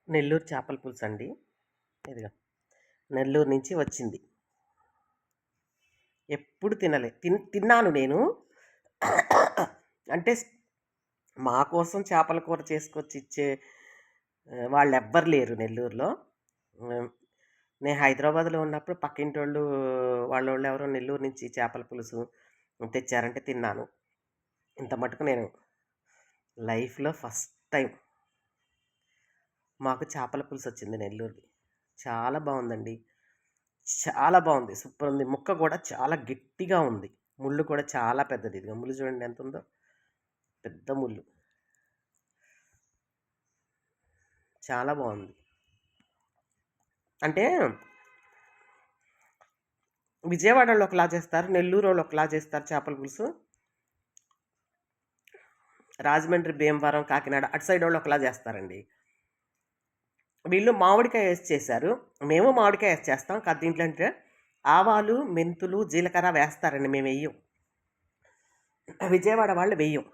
నెల్లూరు చేపల పులుసు అండి. ఇదిగో నెల్లూరు నుంచి వచ్చింది. ఎప్పుడు తిన్నాను నేను. అంటే మా కోసం చేపల కూర చేసుకొచ్చి ఇచ్చే వాళ్ళెవ్వరు లేరు నెల్లూరులో. హ్మ్. నేను హైదరాబాద్‌లో ఉన్నప్పుడు పక్కింటోళ్ళు వాళ్ళోళ్ళు ఎవరో నెల్లూరు నుంచి చేపల పులుసు తెచ్చారంటే తిన్నాను. ఇంత మటుకు నేను లైఫ్‌లో ఫస్ట్ టైమ్ మాకు చేపల పులుసొచ్చింది నెల్లూరుది. చాలా బావుందండి. చాలా బావుంది. సూపరుంది. ముక్క గూడా చాలా గట్టిగా ఉంది. ముల్లు కూడా చాలా పెద్దది. ఇదిగో ముల్లు చూడండి ఎంతుందో. పెద్ద ముల్లు. చాలా బావుంది. అంటే విజయవాడోళ్ళు ఒకలా చేస్తారు. నెల్లూరోళ్ళు ఒకలా చేస్తారు చేపల పులుసు. రాజమండ్రి, భీమవరం, కాకినాడ అటు సైడోళ్ళు ఒకలా చేస్తారండి. వీళ్ళు మామిడికాయ ఏసి చేశారు. మేము మామిడికాయ ఏసి చేస్తాం. కాతే దీంట్లో అంటే ఆవాలు, మెంతులు, జీలకర్ర వేస్తారండి. మేమెయ్యం. విజయవాడ వాళ్ళు వెయ్యం.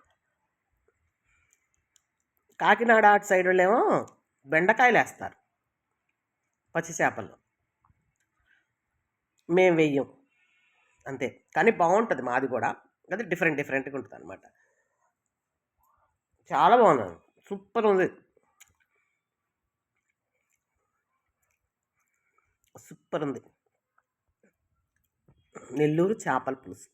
కాకినాడ అటు సైడోళ్ళేమో బెండకాయలేస్తారు పచ్చి చేపల్లో. మేము వెయ్యం. అంతే. కానీ బావుంటది మాది గూడా. అది డిఫరెంట్‌గా ఉంటదనమాట. చాలా బావున్నది. సూపరుంది. సూపరుంది. నెల్లూరు చేపల పులుసు.